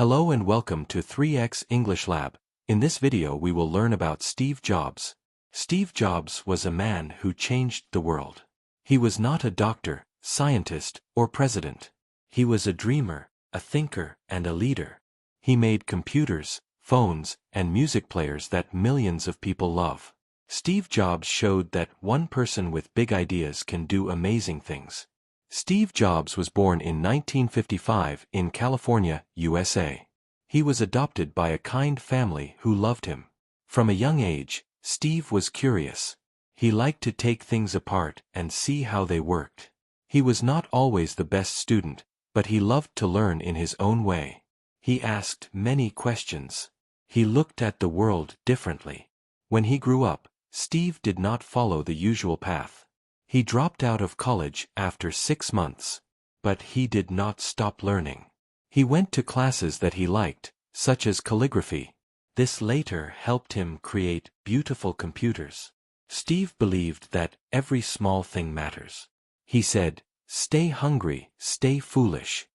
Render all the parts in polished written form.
Hello and welcome to 3x English Lab. In this video we will learn about Steve Jobs. Steve Jobs was a man who changed the world. He was not a doctor, scientist, or president. He was a dreamer, a thinker, and a leader. He made computers, phones, and music players that millions of people love. Steve Jobs showed that one person with big ideas can do amazing things. Steve Jobs was born in 1955 in California, USA. He was adopted by a kind family who loved him. From a young age, Steve was curious. He liked to take things apart and see how they worked. He was not always the best student, but he loved to learn in his own way. He asked many questions. He looked at the world differently. When he grew up, Steve did not follow the usual path. He dropped out of college after 6 months. But he did not stop learning. He went to classes that he liked, such as calligraphy. This later helped him create beautiful computers. Steve believed that every small thing matters. He said, "Stay hungry, stay foolish."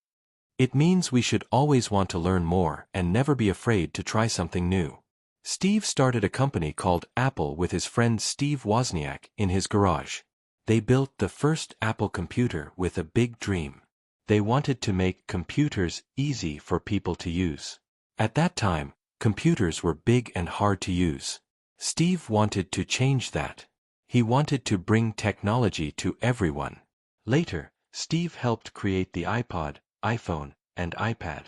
It means we should always want to learn more and never be afraid to try something new. Steve started a company called Apple with his friend Steve Wozniak in his garage. They built the first Apple computer with a big dream. They wanted to make computers easy for people to use. At that time, computers were big and hard to use. Steve wanted to change that. He wanted to bring technology to everyone. Later, Steve helped create the iPod, iPhone, and iPad.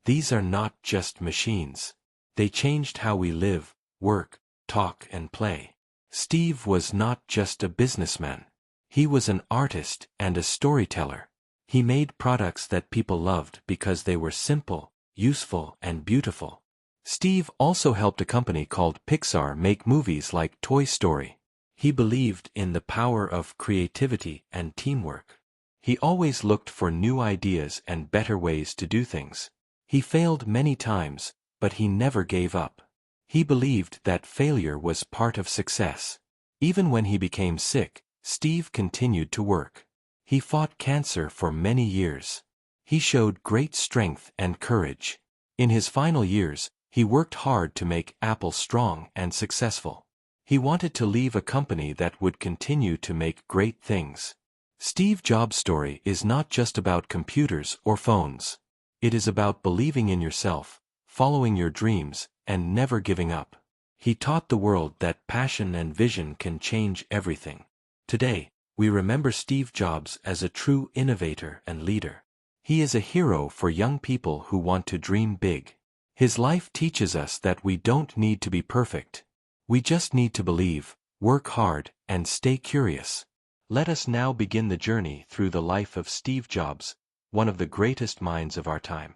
These are not just machines. They changed how we live, work, talk, and play. Steve was not just a businessman. He was an artist and a storyteller. He made products that people loved because they were simple, useful, and beautiful. Steve also helped a company called Pixar make movies like Toy Story. He believed in the power of creativity and teamwork. He always looked for new ideas and better ways to do things. He failed many times, but he never gave up. He believed that failure was part of success. Even when he became sick, Steve continued to work. He fought cancer for many years. He showed great strength and courage. In his final years, he worked hard to make Apple strong and successful. He wanted to leave a company that would continue to make great things. Steve Jobs' story is not just about computers or phones. It is about believing in yourself, following your dreams, and never giving up. He taught the world that passion and vision can change everything. Today, we remember Steve Jobs as a true innovator and leader. He is a hero for young people who want to dream big. His life teaches us that we don't need to be perfect. We just need to believe, work hard, and stay curious. Let us now begin the journey through the life of Steve Jobs, one of the greatest minds of our time.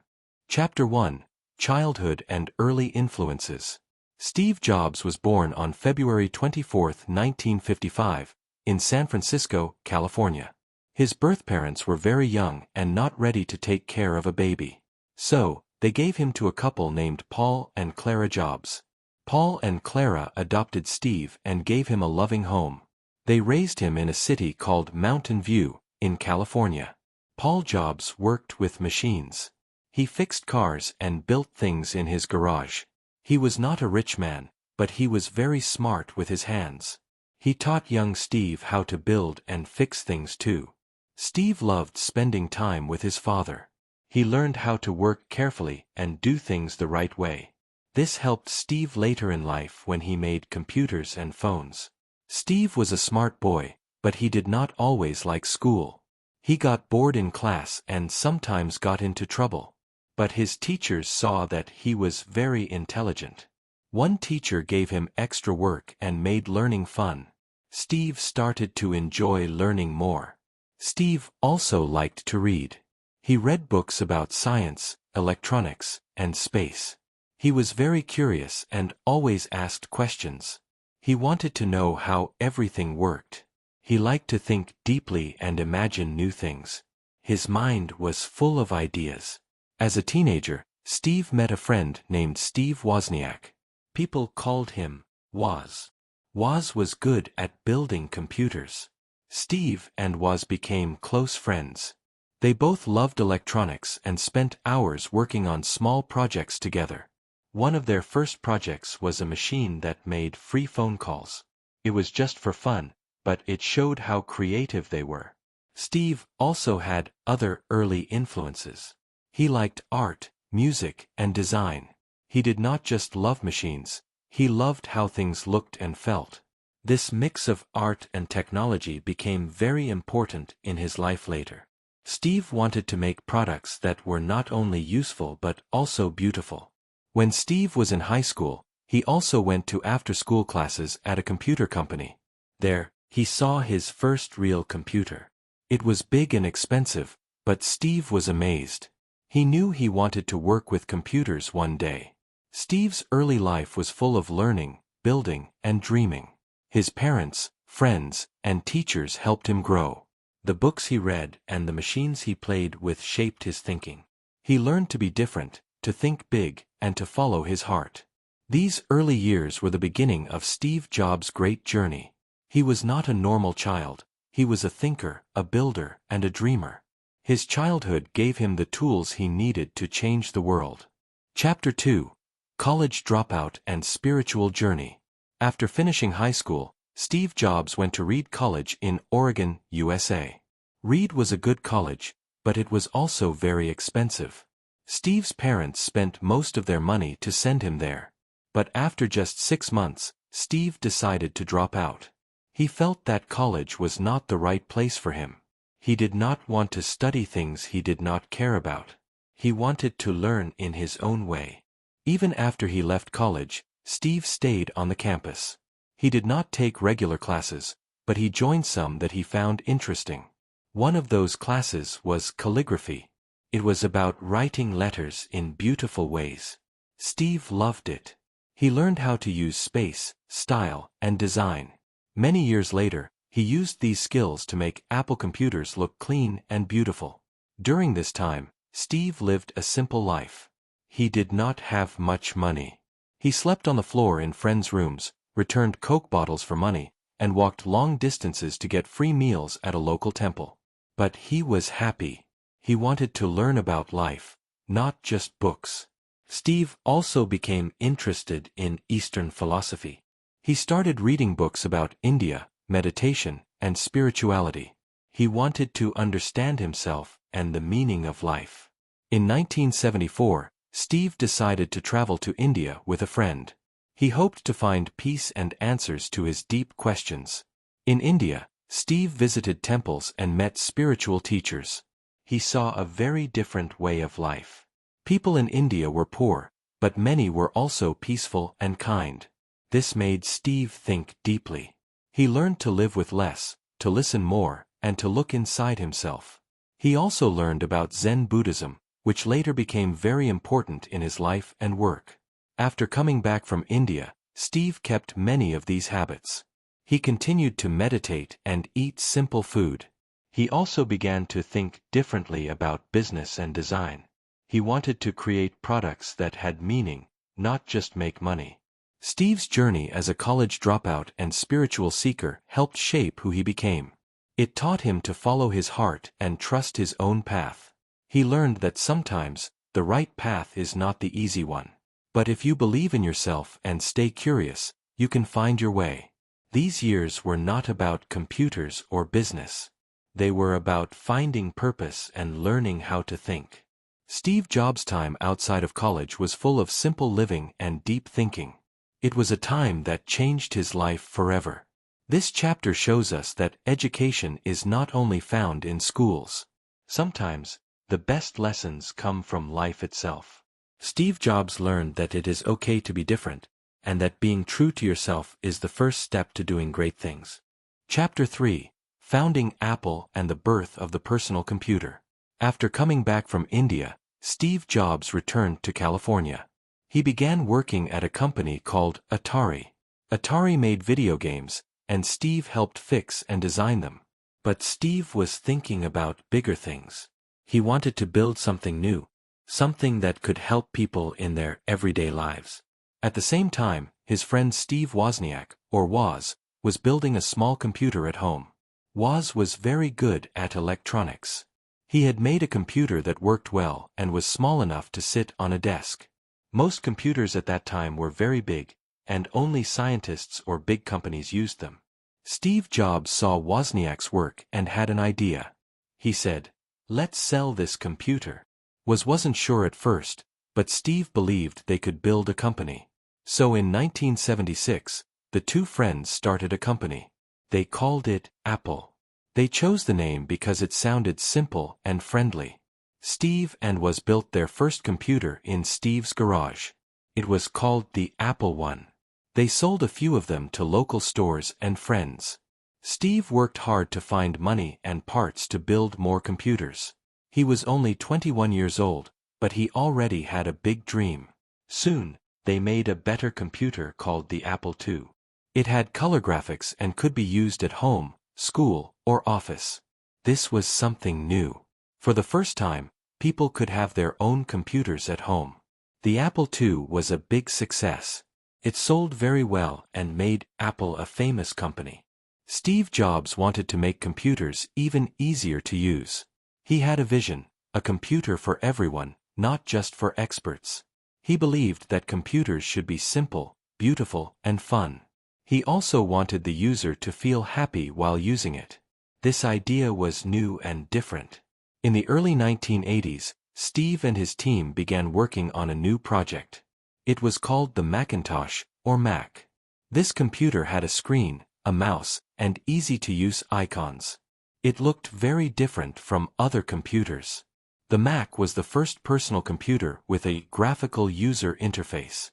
Chapter 1: Childhood and Early Influences. Steve Jobs was born on February 24, 1955, in San Francisco, California. His birth parents were very young and not ready to take care of a baby. So, they gave him to a couple named Paul and Clara Jobs. Paul and Clara adopted Steve and gave him a loving home. They raised him in a city called Mountain View, in California. Paul Jobs worked with machines. He fixed cars and built things in his garage. He was not a rich man, but he was very smart with his hands. He taught young Steve how to build and fix things too. Steve loved spending time with his father. He learned how to work carefully and do things the right way. This helped Steve later in life when he made computers and phones. Steve was a smart boy, but he did not always like school. He got bored in class and sometimes got into trouble. But his teachers saw that he was very intelligent. One teacher gave him extra work and made learning fun. Steve started to enjoy learning more. Steve also liked to read. He read books about science, electronics, and space. He was very curious and always asked questions. He wanted to know how everything worked. He liked to think deeply and imagine new things. His mind was full of ideas. As a teenager, Steve met a friend named Steve Wozniak. People called him Woz. Woz was good at building computers. Steve and Woz became close friends. They both loved electronics and spent hours working on small projects together. One of their first projects was a machine that made free phone calls. It was just for fun, but it showed how creative they were. Steve also had other early influences. He liked art, music, and design. He did not just love machines, he loved how things looked and felt. This mix of art and technology became very important in his life later. Steve wanted to make products that were not only useful but also beautiful. When Steve was in high school, he also went to after-school classes at a computer company. There, he saw his first real computer. It was big and expensive, but Steve was amazed. He knew he wanted to work with computers one day. Steve's early life was full of learning, building, and dreaming. His parents, friends, and teachers helped him grow. The books he read and the machines he played with shaped his thinking. He learned to be different, to think big, and to follow his heart. These early years were the beginning of Steve Jobs' great journey. He was not a normal child. He was a thinker, a builder, and a dreamer. His childhood gave him the tools he needed to change the world. Chapter 2: College Dropout and Spiritual Journey. After finishing high school, Steve Jobs went to Reed College in Oregon, USA. Reed was a good college, but it was also very expensive. Steve's parents spent most of their money to send him there. But after just 6 months, Steve decided to drop out. He felt that college was not the right place for him. He did not want to study things he did not care about. He wanted to learn in his own way. Even after he left college, Steve stayed on the campus. He did not take regular classes, but he joined some that he found interesting. One of those classes was calligraphy. It was about writing letters in beautiful ways. Steve loved it. He learned how to use space, style, and design. Many years later, he used these skills to make Apple computers look clean and beautiful. During this time, Steve lived a simple life. He did not have much money. He slept on the floor in friends' rooms, returned Coke bottles for money, and walked long distances to get free meals at a local temple. But he was happy. He wanted to learn about life, not just books. Steve also became interested in Eastern philosophy. He started reading books about India, meditation, and spirituality. He wanted to understand himself and the meaning of life. In 1974, Steve decided to travel to India with a friend. He hoped to find peace and answers to his deep questions. In India, Steve visited temples and met spiritual teachers. He saw a very different way of life. People in India were poor, but many were also peaceful and kind. This made Steve think deeply. He learned to live with less, to listen more, and to look inside himself. He also learned about Zen Buddhism, which later became very important in his life and work. After coming back from India, Steve kept many of these habits. He continued to meditate and eat simple food. He also began to think differently about business and design. He wanted to create products that had meaning, not just make money. Steve's journey as a college dropout and spiritual seeker helped shape who he became. It taught him to follow his heart and trust his own path. He learned that sometimes, the right path is not the easy one. But if you believe in yourself and stay curious, you can find your way. These years were not about computers or business. They were about finding purpose and learning how to think. Steve Jobs' time outside of college was full of simple living and deep thinking. It was a time that changed his life forever. This chapter shows us that education is not only found in schools. Sometimes, the best lessons come from life itself. Steve Jobs learned that it is okay to be different, and that being true to yourself is the first step to doing great things. Chapter 3: Founding Apple and the Birth of the Personal Computer. After coming back from India, Steve Jobs returned to California. He began working at a company called Atari. Atari made video games, and Steve helped fix and design them. But Steve was thinking about bigger things. He wanted to build something new, something that could help people in their everyday lives. At the same time, his friend Steve Wozniak, or Woz, was building a small computer at home. Woz was very good at electronics. He had made a computer that worked well and was small enough to sit on a desk. Most computers at that time were very big, and only scientists or big companies used them. Steve Jobs saw Wozniak's work and had an idea. He said, "Let's sell this computer." Wasn't sure at first, but Steve believed they could build a company. So in 1976, the two friends started a company. They called it Apple. They chose the name because it sounded simple and friendly. Steve and Woz built their first computer in Steve's garage. It was called the Apple I. They sold a few of them to local stores and friends. Steve worked hard to find money and parts to build more computers. He was only 21 years old, but he already had a big dream. Soon, they made a better computer called the Apple II. It had color graphics and could be used at home, school, or office. This was something new. For the first time, people could have their own computers at home. The Apple II was a big success. It sold very well and made Apple a famous company. Steve Jobs wanted to make computers even easier to use. He had a vision, a computer for everyone, not just for experts. He believed that computers should be simple, beautiful, and fun. He also wanted the user to feel happy while using it. This idea was new and different. In the early 1980s, Steve and his team began working on a new project. It was called the Macintosh, or Mac. This computer had a screen, a mouse, and easy-to-use icons. It looked very different from other computers. The Mac was the first personal computer with a graphical user interface.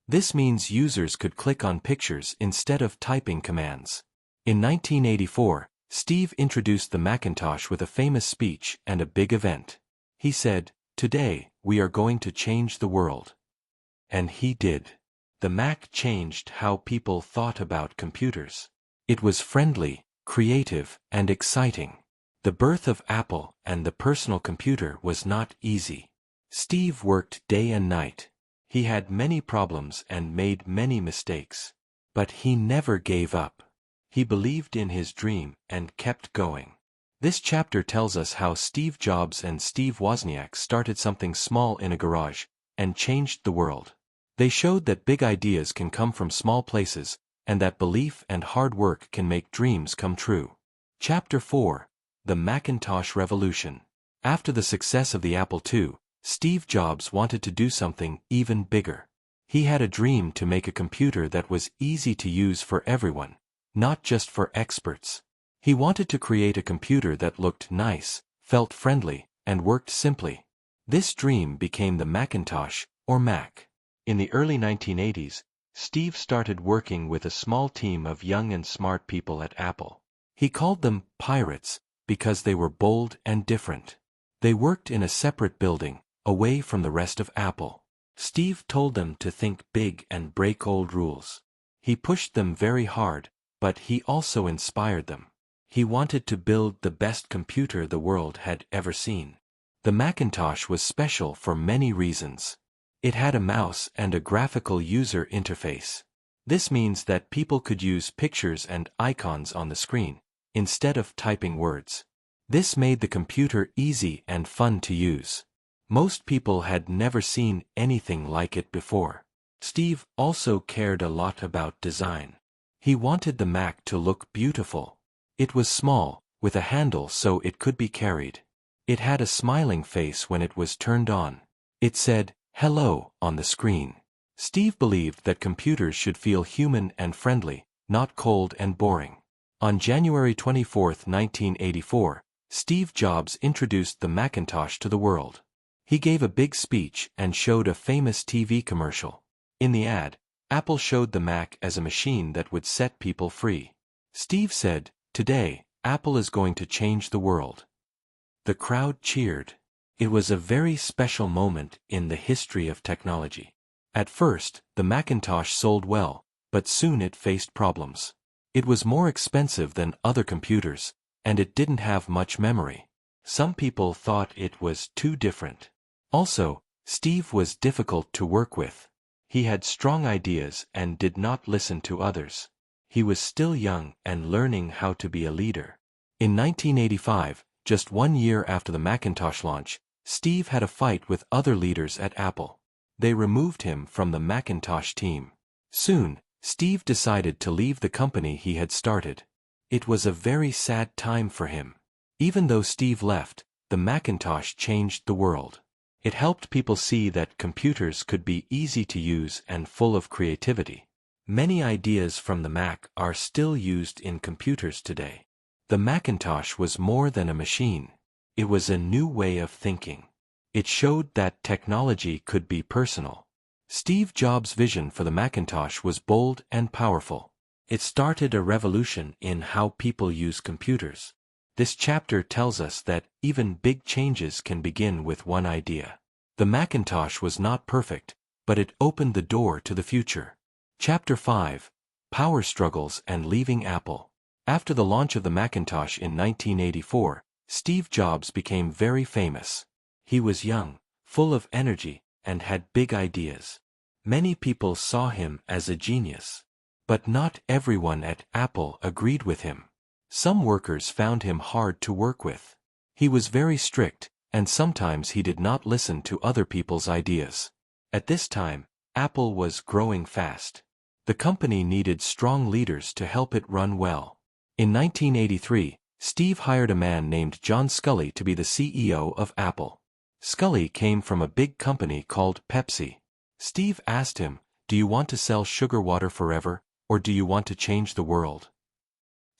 This means users could click on pictures instead of typing commands. In 1984, Steve introduced the Macintosh with a famous speech and a big event. He said, "Today, we are going to change the world." And he did. The Mac changed how people thought about computers. It was friendly, creative, and exciting. The birth of Apple and the personal computer was not easy. Steve worked day and night. He had many problems and made many mistakes. But he never gave up. He believed in his dream and kept going. This chapter tells us how Steve Jobs and Steve Wozniak started something small in a garage and changed the world. They showed that big ideas can come from small places, and that belief and hard work can make dreams come true. Chapter 4: The Macintosh Revolution. After the success of the Apple II, Steve Jobs wanted to do something even bigger. He had a dream to make a computer that was easy to use for everyone, not just for experts. He wanted to create a computer that looked nice, felt friendly, and worked simply. This dream became the Macintosh, or Mac. In the early 1980s, Steve started working with a small team of young and smart people at Apple. He called them pirates because they were bold and different. They worked in a separate building, away from the rest of Apple. Steve told them to think big and break old rules. He pushed them very hard, but he also inspired them. He wanted to build the best computer the world had ever seen. The Macintosh was special for many reasons. It had a mouse and a graphical user interface. This means that people could use pictures and icons on the screen, instead of typing words. This made the computer easy and fun to use. Most people had never seen anything like it before. Steve also cared a lot about design. He wanted the Mac to look beautiful. It was small, with a handle so it could be carried. It had a smiling face when it was turned on. It said, "Hello," on the screen. Steve believed that computers should feel human and friendly, not cold and boring. On January 24, 1984, Steve Jobs introduced the Macintosh to the world. He gave a big speech and showed a famous TV commercial. In the ad, Apple showed the Mac as a machine that would set people free. Steve said, "Today, Apple is going to change the world." The crowd cheered. It was a very special moment in the history of technology. At first, the Macintosh sold well, but soon it faced problems. It was more expensive than other computers, and it didn't have much memory. Some people thought it was too different. Also, Steve was difficult to work with. He had strong ideas and did not listen to others. He was still young and learning how to be a leader. In 1985, Just 1 year after the Macintosh launch, Steve had a fight with other leaders at Apple. They removed him from the Macintosh team. Soon, Steve decided to leave the company he had started. It was a very sad time for him. Even though Steve left, the Macintosh changed the world. It helped people see that computers could be easy to use and full of creativity. Many ideas from the Mac are still used in computers today. The Macintosh was more than a machine. It was a new way of thinking. It showed that technology could be personal. Steve Jobs' vision for the Macintosh was bold and powerful. It started a revolution in how people use computers. This chapter tells us that even big changes can begin with one idea. The Macintosh was not perfect, but it opened the door to the future. Chapter 5: Power Struggles and Leaving Apple. After the launch of the Macintosh in 1984, Steve Jobs became very famous. He was young, full of energy, and had big ideas. Many people saw him as a genius. But not everyone at Apple agreed with him. Some workers found him hard to work with. He was very strict, and sometimes he did not listen to other people's ideas. At this time, Apple was growing fast. The company needed strong leaders to help it run well. In 1983, Steve hired a man named John Sculley to be the CEO of Apple. Sculley came from a big company called Pepsi. Steve asked him, "Do you want to sell sugar water forever, or do you want to change the world?"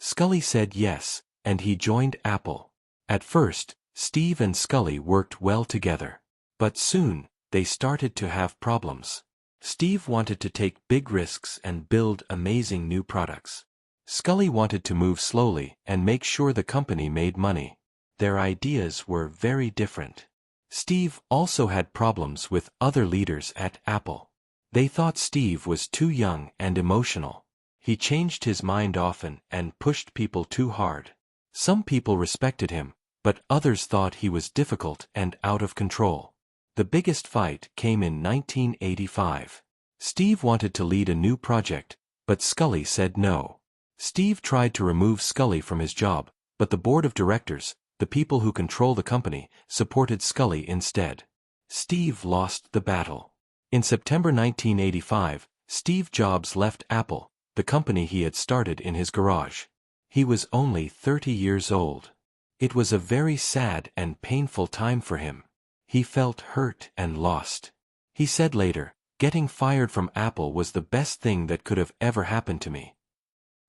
Sculley said yes, and he joined Apple. At first, Steve and Sculley worked well together. But soon, they started to have problems. Steve wanted to take big risks and build amazing new products. Sculley wanted to move slowly and make sure the company made money. Their ideas were very different. Steve also had problems with other leaders at Apple. They thought Steve was too young and emotional. He changed his mind often and pushed people too hard. Some people respected him, but others thought he was difficult and out of control. The biggest fight came in 1985. Steve wanted to lead a new project, but Sculley said no. Steve tried to remove Sculley from his job, but the board of directors, the people who control the company, supported Sculley instead. Steve lost the battle. In September 1985, Steve Jobs left Apple, the company he had started in his garage. He was only 30 years old. It was a very sad and painful time for him. He felt hurt and lost. He said later, "Getting fired from Apple was the best thing that could have ever happened to me."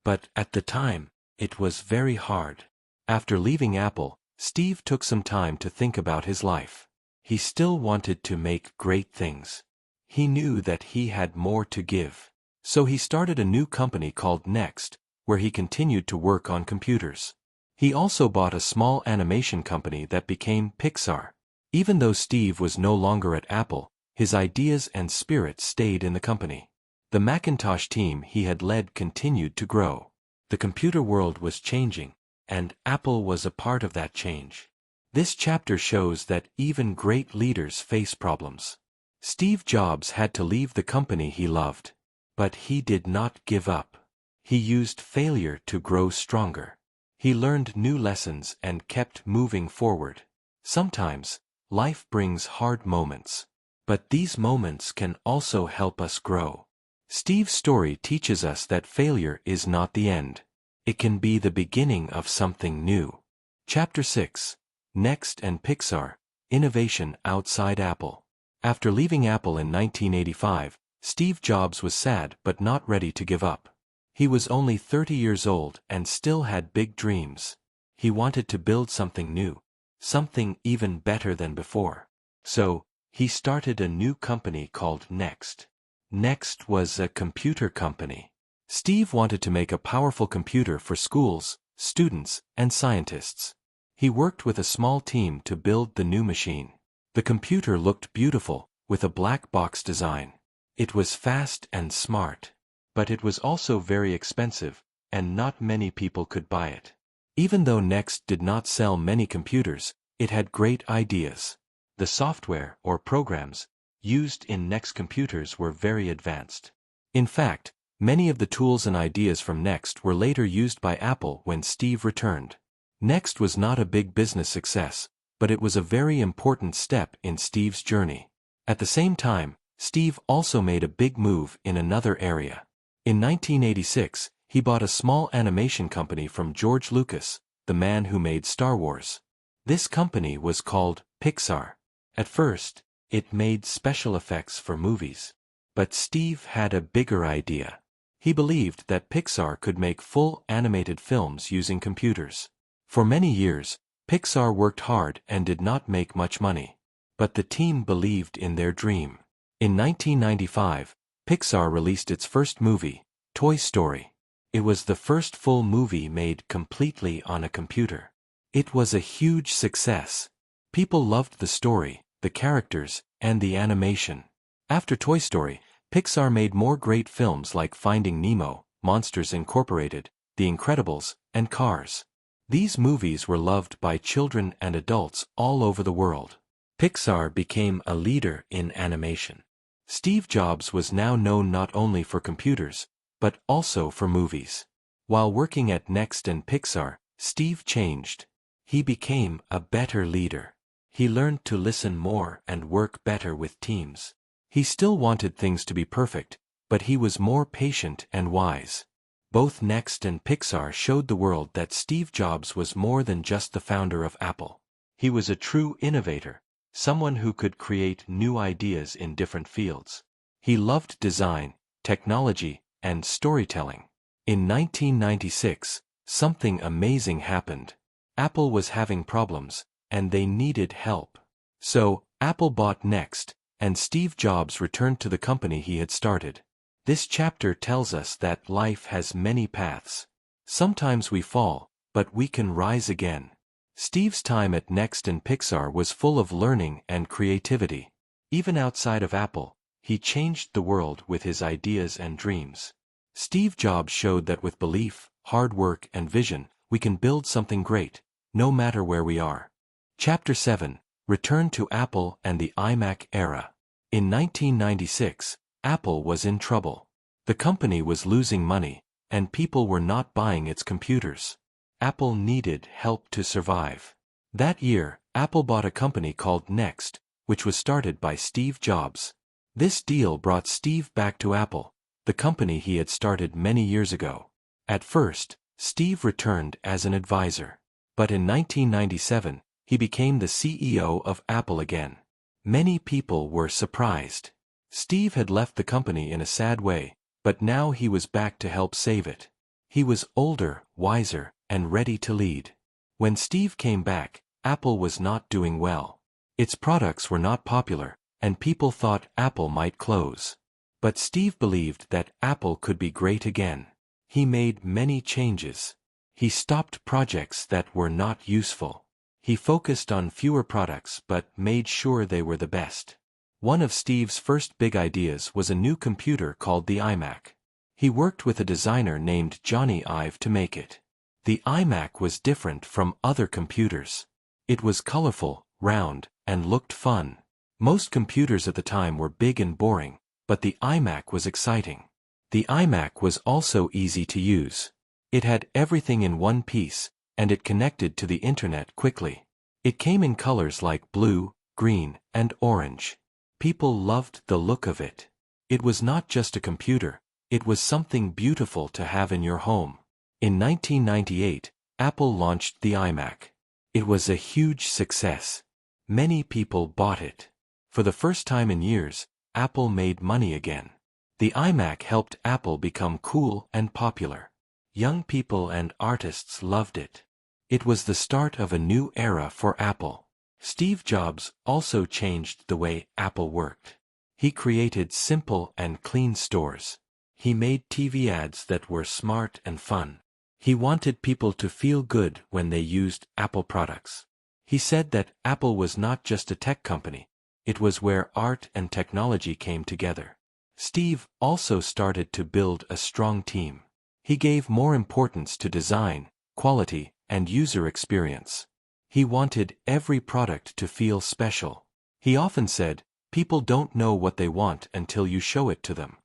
But at the time, it was very hard. After leaving Apple, Steve took some time to think about his life. He still wanted to make great things. He knew that he had more to give. So he started a new company called Next, where he continued to work on computers. He also bought a small animation company that became Pixar. Even though Steve was no longer at Apple, his ideas and spirit stayed in the company. The Macintosh team he had led continued to grow. The computer world was changing, and Apple was a part of that change. This chapter shows that even great leaders face problems. Steve Jobs had to leave the company he loved. But he did not give up. He used failure to grow stronger. He learned new lessons and kept moving forward. Sometimes, life brings hard moments. But these moments can also help us grow. Steve's story teaches us that failure is not the end. It can be the beginning of something new. Chapter 6: Next and Pixar, Innovation Outside Apple. After leaving Apple in 1985, Steve Jobs was sad but not ready to give up. He was only 30 years old and still had big dreams. He wanted to build something new, something even better than before. So, he started a new company called Next. Next was a computer company. Steve wanted to make a powerful computer for schools, students, and scientists. He worked with a small team to build the new machine. The computer looked beautiful, with a black box design. It was fast and smart. But it was also very expensive, and not many people could buy it. Even though Next did not sell many computers, it had great ideas. The software, or programs, used in Next computers were very advanced. In fact, many of the tools and ideas from Next were later used by Apple when Steve returned. Next was not a big business success, but it was a very important step in Steve's journey. At the same time, Steve also made a big move in another area. In 1986, he bought a small animation company from George Lucas, the man who made Star Wars. This company was called Pixar. At first, it made special effects for movies. But Steve had a bigger idea. He believed that Pixar could make full animated films using computers. For many years, Pixar worked hard and did not make much money. But the team believed in their dream. In 1995, Pixar released its first movie, Toy Story. It was the first full movie made completely on a computer. It was a huge success. People loved the story, the characters, and the animation. After Toy Story, Pixar made more great films like Finding Nemo, Monsters Incorporated, The Incredibles, and Cars. These movies were loved by children and adults all over the world. Pixar became a leader in animation. Steve Jobs was now known not only for computers, but also for movies. While working at Next and Pixar, Steve changed. He became a better leader. He learned to listen more and work better with teams. He still wanted things to be perfect, but he was more patient and wise. Both Next and Pixar showed the world that Steve Jobs was more than just the founder of Apple. He was a true innovator, someone who could create new ideas in different fields. He loved design, technology, and storytelling. In 1996, something amazing happened. Apple was having problems, and they needed help. So, Apple bought Next, and Steve Jobs returned to the company he had started. This chapter tells us that life has many paths. Sometimes we fall, but we can rise again. Steve's time at Next and Pixar was full of learning and creativity. Even outside of Apple, he changed the world with his ideas and dreams. Steve Jobs showed that with belief, hard work, and vision, we can build something great, no matter where we are. Chapter 7. Return to Apple and the iMac era. In 1996, Apple was in trouble. The company was losing money, and people were not buying its computers. Apple needed help to survive. That year, Apple bought a company called Next, which was started by Steve Jobs. This deal brought Steve back to Apple, the company he had started many years ago. At first, Steve returned as an advisor. But in 1997, he became the CEO of Apple again. Many people were surprised. Steve had left the company in a sad way, but now he was back to help save it. He was older, wiser, and ready to lead. When Steve came back, Apple was not doing well. Its products were not popular, and people thought Apple might close. But Steve believed that Apple could be great again. He made many changes. He stopped projects that were not useful. He focused on fewer products but made sure they were the best. One of Steve's first big ideas was a new computer called the iMac. He worked with a designer named Johnny Ive to make it. The iMac was different from other computers. It was colorful, round, and looked fun. Most computers at the time were big and boring, but the iMac was exciting. The iMac was also easy to use. It had everything in one piece, and it connected to the internet quickly. It came in colors like blue, green, and orange. People loved the look of it. It was not just a computer, it was something beautiful to have in your home. In 1998, Apple launched the iMac. It was a huge success. Many people bought it. For the first time in years, Apple made money again. The iMac helped Apple become cool and popular. Young people and artists loved it. It was the start of a new era for Apple. Steve Jobs also changed the way Apple worked. He created simple and clean stores. He made TV ads that were smart and fun. He wanted people to feel good when they used Apple products. He said that Apple was not just a tech company, it was where art and technology came together. Steve also started to build a strong team. He gave more importance to design, quality, and user experience. He wanted every product to feel special. He often said, "People don't know what they want until you show it to them."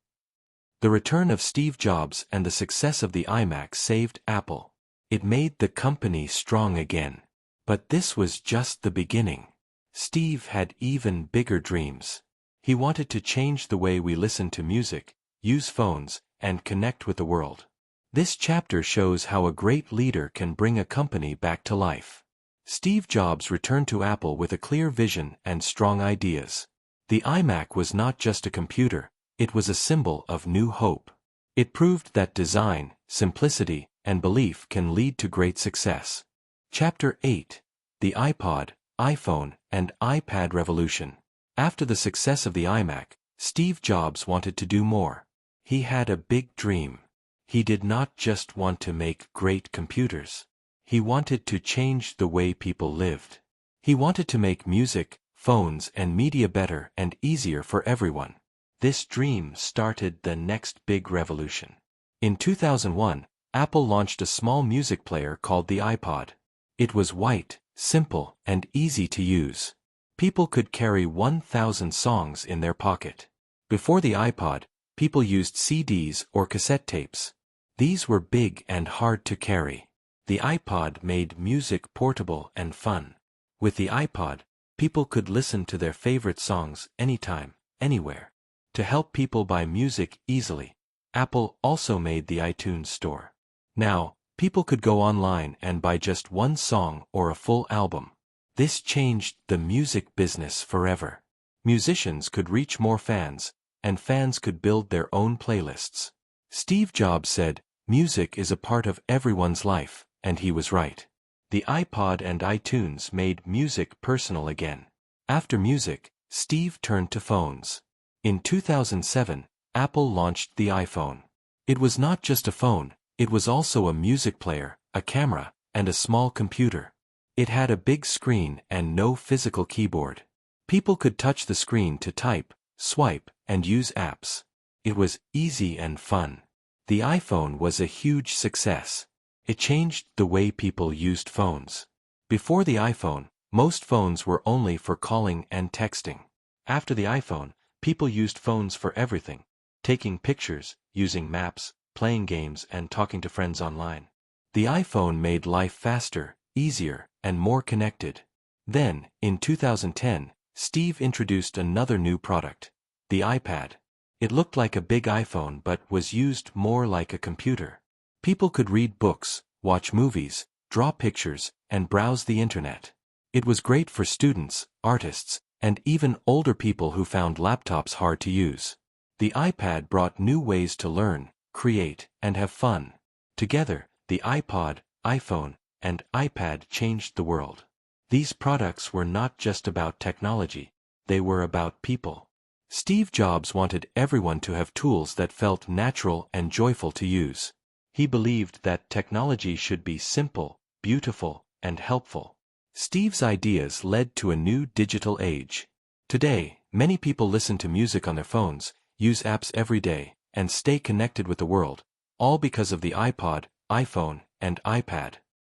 The return of Steve Jobs and the success of the iMac saved Apple. It made the company strong again. But this was just the beginning. Steve had even bigger dreams. He wanted to change the way we listen to music, use phones, and connect with the world. This chapter shows how a great leader can bring a company back to life. Steve Jobs returned to Apple with a clear vision and strong ideas. The iMac was not just a computer, it was a symbol of new hope. It proved that design, simplicity, and belief can lead to great success. Chapter 8. The iPod, iPhone, and iPad Revolution. After the success of the iMac, Steve Jobs wanted to do more. He had a big dream. He did not just want to make great computers. He wanted to change the way people lived. He wanted to make music, phones, and media better and easier for everyone. This dream started the next big revolution. In 2001, Apple launched a small music player called the iPod. It was white, simple, and easy to use. People could carry 1,000 songs in their pocket. Before the iPod, people used CDs or cassette tapes. These were big and hard to carry. The iPod made music portable and fun. With the iPod, people could listen to their favorite songs anytime, anywhere. To help people buy music easily, Apple also made the iTunes Store. Now, people could go online and buy just one song or a full album. This changed the music business forever. Musicians could reach more fans, and fans could build their own playlists. Steve Jobs said, "Music is a part of everyone's life," and he was right. The iPod and iTunes made music personal again. After music, Steve turned to phones. In 2007, Apple launched the iPhone. It was not just a phone, it was also a music player, a camera, and a small computer. It had a big screen and no physical keyboard. People could touch the screen to type, swipe, and use apps. It was easy and fun. The iPhone was a huge success. It changed the way people used phones. Before the iPhone, most phones were only for calling and texting. After the iPhone, people used phones for everything: taking pictures, using maps, playing games, and talking to friends online. The iPhone made life faster, easier, and more connected. Then, in 2010, Steve introduced another new product: the iPad. It looked like a big iPhone but was used more like a computer. People could read books, watch movies, draw pictures, and browse the internet. It was great for students, artists, and even older people who found laptops hard to use. The iPad brought new ways to learn, create, and have fun. Together, the iPod, iPhone, and iPad changed the world. These products were not just about technology, they were about people. Steve Jobs wanted everyone to have tools that felt natural and joyful to use. He believed that technology should be simple, beautiful, and helpful. Steve's ideas led to a new digital age. Today, many people listen to music on their phones, use apps every day, and stay connected with the world, all because of the iPod, iPhone, and iPad.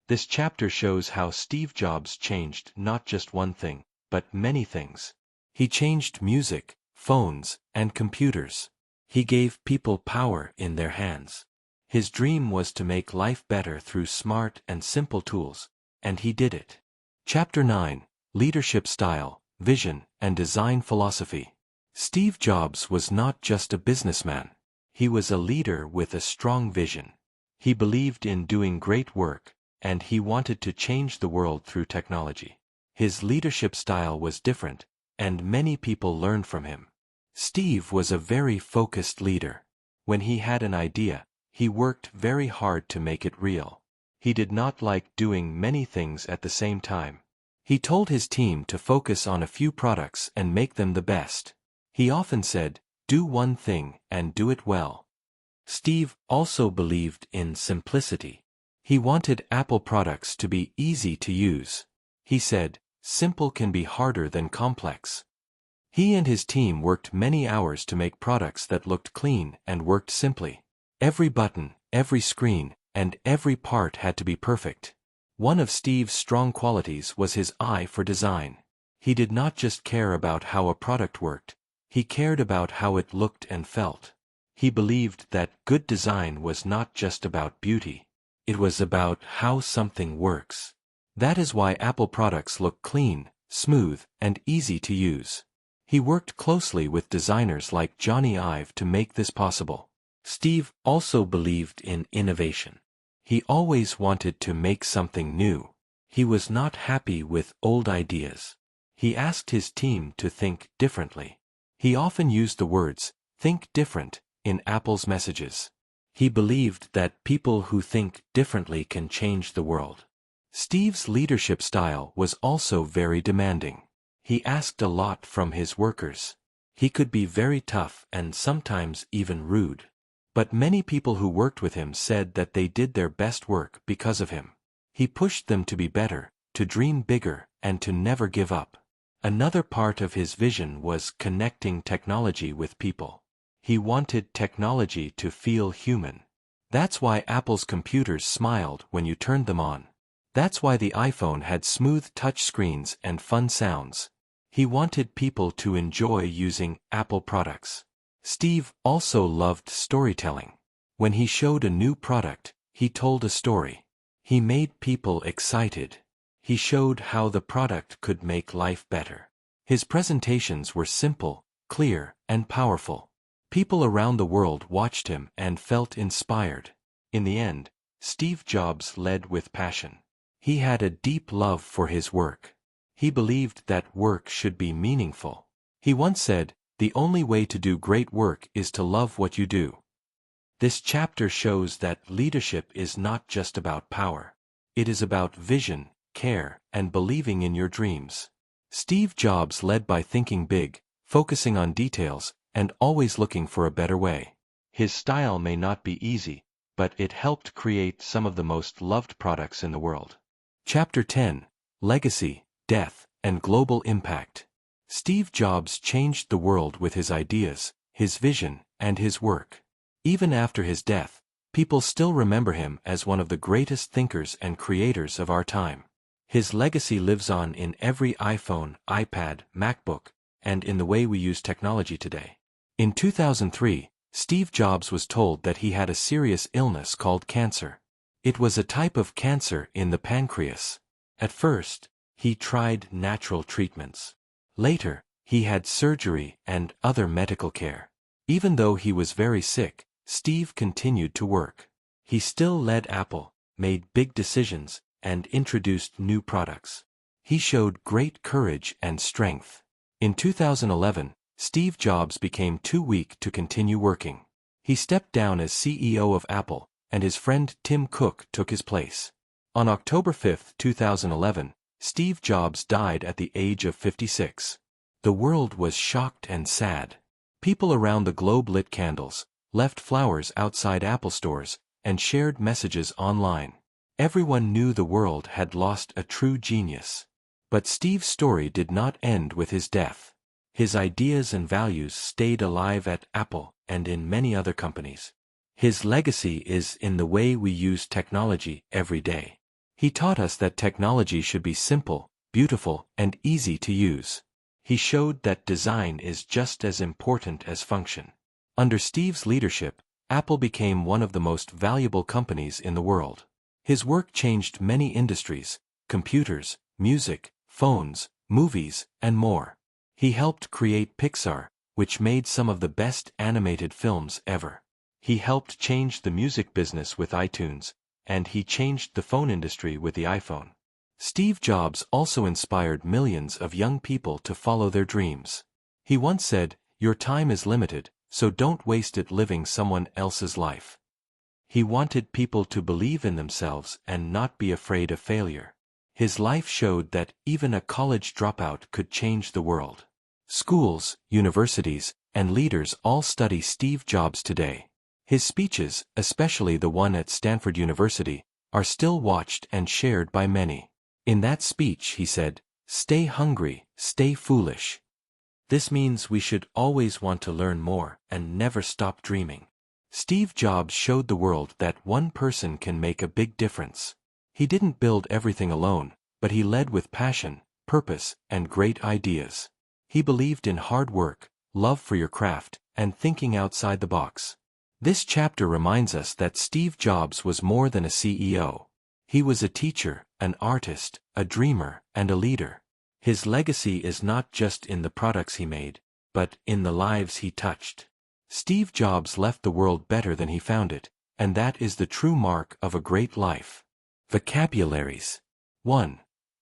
This chapter shows how Steve Jobs changed not just one thing, but many things. He changed music, phones, and computers. He gave people power in their hands. His dream was to make life better through smart and simple tools, and he did it. Chapter 9. Leadership Style, Vision, and Design Philosophy. Steve Jobs was not just a businessman. He was a leader with a strong vision. He believed in doing great work, and he wanted to change the world through technology. His leadership style was different, and many people learned from him. Steve was a very focused leader. When he had an idea, he worked very hard to make it real. He did not like doing many things at the same time. He told his team to focus on a few products and make them the best. He often said, "Do one thing and do it well." Steve also believed in simplicity. He wanted Apple products to be easy to use. He said, "Simple can be harder than complex." He and his team worked many hours to make products that looked clean and worked simply. Every button, every screen, and every part had to be perfect. One of Steve's strong qualities was his eye for design. He did not just care about how a product worked, he cared about how it looked and felt. He believed that good design was not just about beauty. It was about how something works. That is why Apple products look clean, smooth, and easy to use. He worked closely with designers like Johnny Ive to make this possible. Steve also believed in innovation. He always wanted to make something new. He was not happy with old ideas. He asked his team to think differently. He often used the words, "think different," in Apple's messages. He believed that people who think differently can change the world. Steve's leadership style was also very demanding. He asked a lot from his workers. He could be very tough and sometimes even rude. But many people who worked with him said that they did their best work because of him. He pushed them to be better, to dream bigger, and to never give up. Another part of his vision was connecting technology with people. He wanted technology to feel human. That's why Apple's computers smiled when you turned them on. That's why the iPhone had smooth touch screens and fun sounds. He wanted people to enjoy using Apple products. Steve also loved storytelling. When he showed a new product, he told a story. He made people excited. He showed how the product could make life better. His presentations were simple, clear, and powerful. People around the world watched him and felt inspired. In the end, Steve Jobs led with passion. He had a deep love for his work. He believed that work should be meaningful. He once said, "The only way to do great work is to love what you do." This chapter shows that leadership is not just about power. It is about vision, care, and believing in your dreams. Steve Jobs led by thinking big, focusing on details, and always looking for a better way. His style may not be easy, but it helped create some of the most loved products in the world. Chapter 10: Legacy, Death, and Global Impact. Steve Jobs changed the world with his ideas, his vision, and his work. Even after his death, people still remember him as one of the greatest thinkers and creators of our time. His legacy lives on in every iPhone, iPad, MacBook, and in the way we use technology today. In 2003, Steve Jobs was told that he had a serious illness called cancer. It was a type of cancer in the pancreas. At first, he tried natural treatments. Later, he had surgery and other medical care. Even though he was very sick, Steve continued to work. He still led Apple, made big decisions, and introduced new products. He showed great courage and strength. In 2011, Steve Jobs became too weak to continue working. He stepped down as CEO of Apple, and his friend Tim Cook took his place. On October 5, 2011, Steve Jobs died at the age of 56. The world was shocked and sad. People around the globe lit candles, left flowers outside Apple stores, and shared messages online. Everyone knew the world had lost a true genius. But Steve's story did not end with his death. His ideas and values stayed alive at Apple and in many other companies. His legacy is in the way we use technology every day. He taught us that technology should be simple, beautiful, and easy to use. He showed that design is just as important as function. Under Steve's leadership, Apple became one of the most valuable companies in the world. His work changed many industries: computers, music, phones, movies, and more. He helped create Pixar, which made some of the best animated films ever. He helped change the music business with iTunes, and he changed the phone industry with the iPhone. Steve Jobs also inspired millions of young people to follow their dreams. He once said, "Your time is limited, so don't waste it living someone else's life." He wanted people to believe in themselves and not be afraid of failure. His life showed that even a college dropout could change the world. Schools, universities, and leaders all study Steve Jobs today. His speeches, especially the one at Stanford University, are still watched and shared by many. In that speech he said, "Stay hungry, stay foolish." This means we should always want to learn more and never stop dreaming. Steve Jobs showed the world that one person can make a big difference. He didn't build everything alone, but he led with passion, purpose, and great ideas. He believed in hard work, love for your craft, and thinking outside the box. This chapter reminds us that Steve Jobs was more than a CEO. He was a teacher, an artist, a dreamer, and a leader. His legacy is not just in the products he made, but in the lives he touched. Steve Jobs left the world better than he found it, and that is the true mark of a great life. Vocabularies. 1.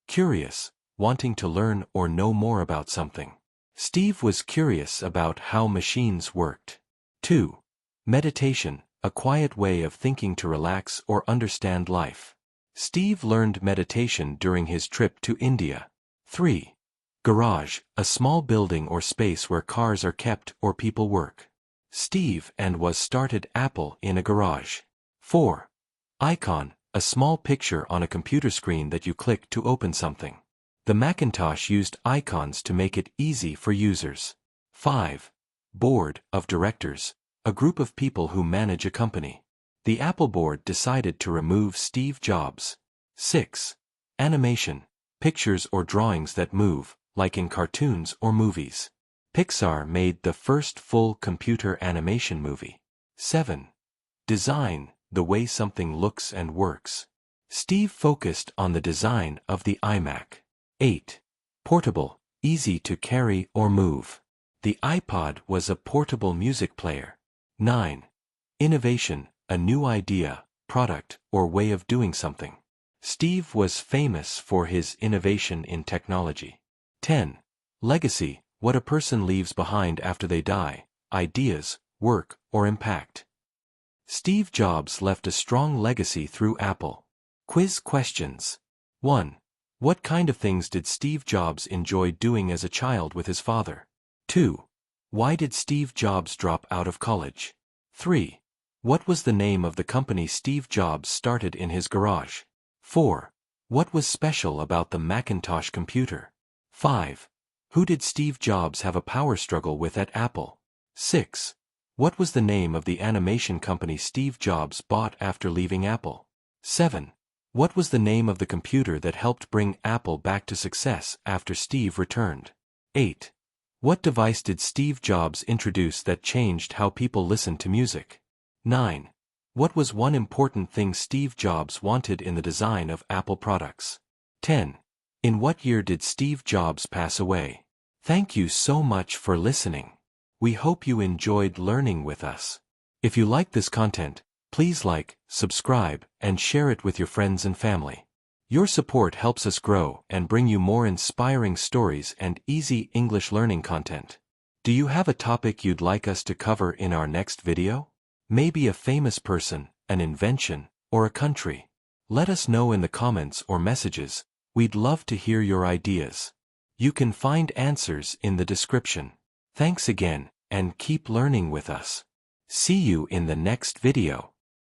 Curious, wanting to learn or know more about something. Steve was curious about how machines worked. 2. Meditation, a quiet way of thinking to relax or understand life. Steve learned meditation during his trip to India. 3. Garage, a small building or space where cars are kept or people work. Steve and was started Apple in a garage. 4. Icon, a small picture on a computer screen that you click to open something. The Macintosh used icons to make it easy for users. 5. Board of Directors, a group of people who manage a company. The Apple board decided to remove Steve Jobs. 6. Animation, pictures or drawings that move, like in cartoons or movies. Pixar made the first full computer animation movie. 7. Design, the way something looks and works. Steve focused on the design of the iMac. 8. Portable, easy to carry or move. The iPod was a portable music player. 9. Innovation, a new idea, product, or way of doing something. Steve was famous for his innovation in technology. 10. Legacy, what a person leaves behind after they die, ideas, work, or impact. Steve Jobs left a strong legacy through Apple. Quiz questions. 1. What kind of things did Steve Jobs enjoy doing as a child with his father? 2. Why did Steve Jobs drop out of college? 3. What was the name of the company Steve Jobs started in his garage? 4. What was special about the Macintosh computer? 5. Who did Steve Jobs have a power struggle with at Apple? 6. What was the name of the animation company Steve Jobs bought after leaving Apple? 7. What was the name of the computer that helped bring Apple back to success after Steve returned? 8. What device did Steve Jobs introduce that changed how people listened to music? 9. What was one important thing Steve Jobs wanted in the design of Apple products? 10. In what year did Steve Jobs pass away? Thank you so much for listening. We hope you enjoyed learning with us. If you like this content, please like, subscribe, and share it with your friends and family. Your support helps us grow and bring you more inspiring stories and easy English learning content. Do you have a topic you'd like us to cover in our next video? Maybe a famous person, an invention, or a country. Let us know in the comments or messages. We'd love to hear your ideas. You can find answers in the description. Thanks again, and keep learning with us. See you in the next video.